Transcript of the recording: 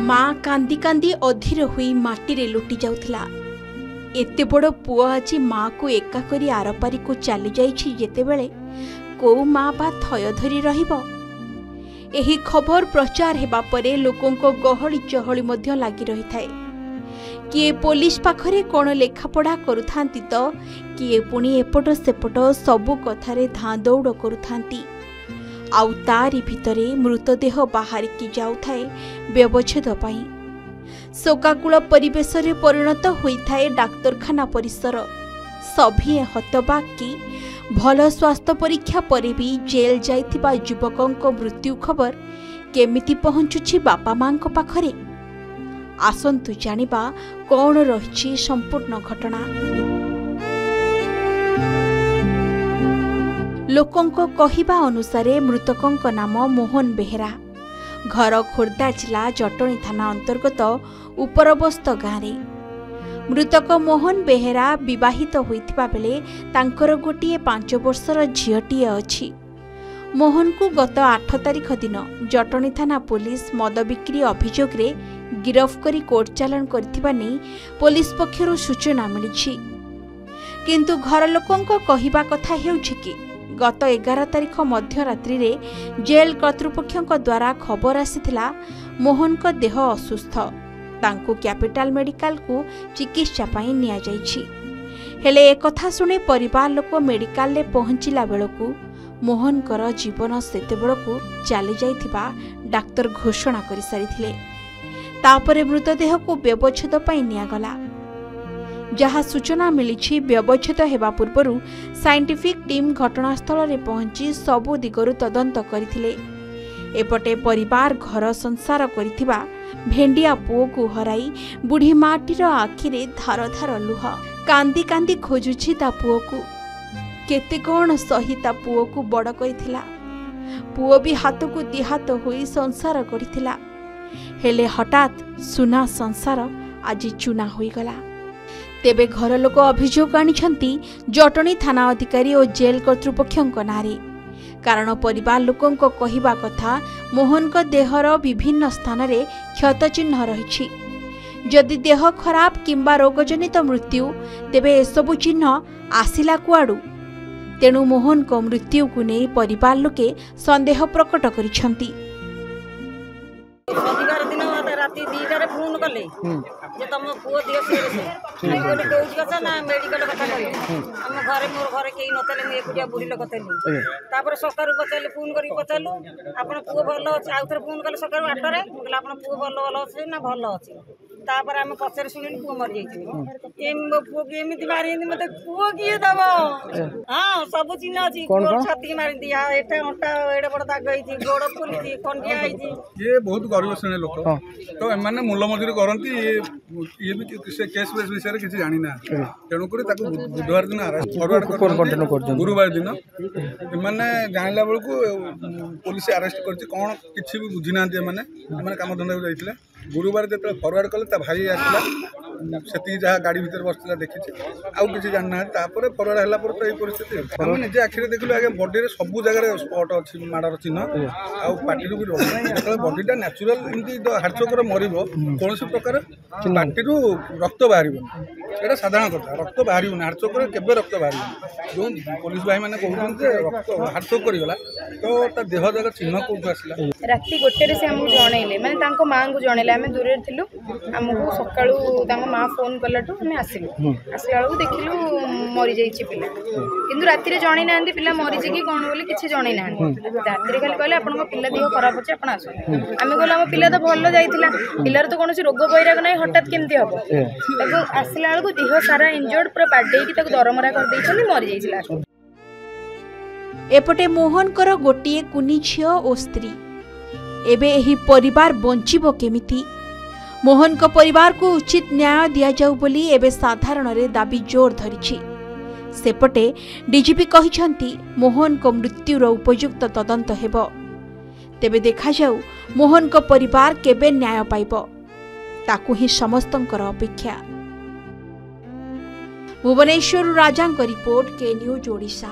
माँ कांदी कांदी अधीर हुई माटी लुटी जाउथला। एते बड़ पुआ आज माँ को एका करी आरपारी को चली जाइछि जेतेबेले को माँ बा थय धरी रहिबो। एही खबर प्रचार हेबा परे लोकंको गहली चहली मध्य लागी रही थाए। किए पुलिस पाखरे कोन लेखापड़ा करुथांती तो किए पुणी एपट सेपट सबु कथारे धां दौड़ करुथांती। आउ तारी भितरे मृतदेह बाहरिकी जाउथाए व्यवच्छेद पाई। शोकाकुल परिवेश रे परिणत होइथाए डाक्तरखाना परिसर। सभी हतबाक कि भल स्वास्थ्य परीक्षा परे भी जेल जाइथिबा युवकंको मृत्यु खबर केमिति पहुंचुछि बापा मांको पाखरे। आसंतु जानिबा कौन रहिछि संपूर्ण घटना। लोकंको कहिबा अनुसारे मृतकंको नाम मोहन बेहेरा। घर खोर्धा जिला जटणी थाना अंतर्गत उपरबस्त गाँव। मृतक मोहन बेहेरा विवाहित होइथिबा बेले तांकर गोटिए 5 वर्षर झियटीए अछि। मोहन को गत 8 तारिख दिन जटणी थाना पुलिस मद बिक्री अभियोग रे गिरफ करी कोर्ट चालान करथिबा नै पुलिस पक्षरु सूचना मिलिछि। किंतु घर लोकंको कहिबा कथा हेउछि कि गत 11 तारिख मध्यरात्रि रे जेल कर्तृपक्षों द्वारा खबर आसीथिला मोहन को देह असुस्थ। तांको कैपिटल मेडिकल को चिकित्सा पाई निया जाइछि। हेले ए कथा सुने परिवार लोक मेडिकल ले पहुंचिला बेलकु मोहन कर जीवन सेते बेलकु चली जाइथिबा डाक्टर घोषणा करि सारिथिले। तापरे मृतदेह को व्यवच्छेद पाई निया गला। जहाँ सूचना मिली व्यवच्छेद हेबा पूर्वरु साइंटिफिक टीम घटनास्थल रे पहुंची सबु दिगरु तदंत करथिले। एपटे परिवार घर संसार करिथिबा भेंडिया पुओ को हराई बुढ़ी माटीर आखिरे धार धार लुह। कांदी कांदी खोजुछि ता पुओ को। केते कोण सही ता पुओ को बड़ करिथिला। पुओ भी हाथ को दिहात होई संसार करिथिला। हेले हठात सुना संसार आज चुना होई गला। तेबे घर लोक अभियोग आनिछंती जटणी थाना अधिकारी और जेल कर्तृपक्षों नारे। कारण परिवार लोकंको कहिबा कथा मोहन को देहर विभिन्न स्थान रे क्षत चिन्ह रहिछि। जदि देह खराब किंबा रोगजनित मृत्यु तेबे एसबु चिन्ह आसिला कुआडू। तेणु मोहन को मृत्यु को नहीं परिवार लोके संदेह प्रकट करिछंती। राति 2टारे फोन कले जे तुम पुओ दियो से कोनी कोउछ कथा ना मेडिकल कथा कहि हम घरे मोर घरे केही नतले मु एकुटिया बुढी लोक थेली। तापर सकाळु पचाले फोन करी पचालु आपन पुओ भलो अछि। आउथरे फोन कले सकाळु 8टारे कहला आपन पुओ भलो अछि ना भलो अछि। तापर हम पचर सुनिलु पुओ मर जाइछि। एम पुओ के एमिति मारिंदी मते पुओ किए दबो। हां सब चिन्ह अछि। छाती मारिंदी आ एटा ओटा एडे बड दाग आइछि गोड़ फुलिछि खंडिया आइछि। ये बहुत गरीब श्रेणी लोक तो एमाने मूल मजूरी करती। ये भी से केस बेस विषय किसी जानी ना तेणुक बुधवार दिन अरेस्ट गुरुवार दिन एमाने जानला बेलू पुलिस अरेस्ट कर कौन किसी भी बुझी ना कम धंदा जाइए। गुरुवार जो फरवर्ड कले भाई आसला से जहाँ गाड़ी भर बसला देखी आउ कि जानना फरवर्ड है तो ये परिस्थिति आम निजे आखिरे देखिलु आगे बॉडी रे सब जगह स्पॉट अच्छी माड़र चिन्ह आउ पार्टी भी बॉडीटा न्याचुराल एमती हार्टचोकर मर कौन प्रकार पार्टी रक्त बाहर ये साधारण कथा रक्त बाहर हार्टचोकर के रक्त बाहर जो पुलिस भाई मैंने कहते रक्त हार्टचोक करगला तो देह जगह चिन्ह कौट आसला राति 1 से आमको जनइले माने माँ को जनइले आम दूर थिलु आमको सकाळू माँ फोन कलाठू आम आसलु आसला बेलू देखिलु मरी जाइए पिला किंतु राति जन ना पिला मरीज कि कौन बोली किसी जन ना राति खाली कहले आप पिला देह खराब अच्छे आप आस आम कहलु आम पिला तो भल जाइला पिलार तो कौन रोग बैराग ना हठात केमती हम आसला बेलू देह सारा इंजर्ड पूरा बाडे दरमरा कर मरी जाइए। एपटे मोहन कर गोटिए कुनी झियो और स्त्री एबे एही परिवार बंचिबो केमिति। मोहन को परिवार को उचित न्याय दिया जाऊ बोली एबे साधारण रे दाबी जोर धरिछि। सेपटे डीजीपी कहिछंती मोहन को मृत्युर उपयुक्त तदंत हेबो। तेबे देखा जाऊ मोहन को परिवार केबे न्याय पाइब ताकू ही समस्तंकर अपेक्षा। भुवनेश्वर राजा रिपोर्ट के न्यूज ओडिशा।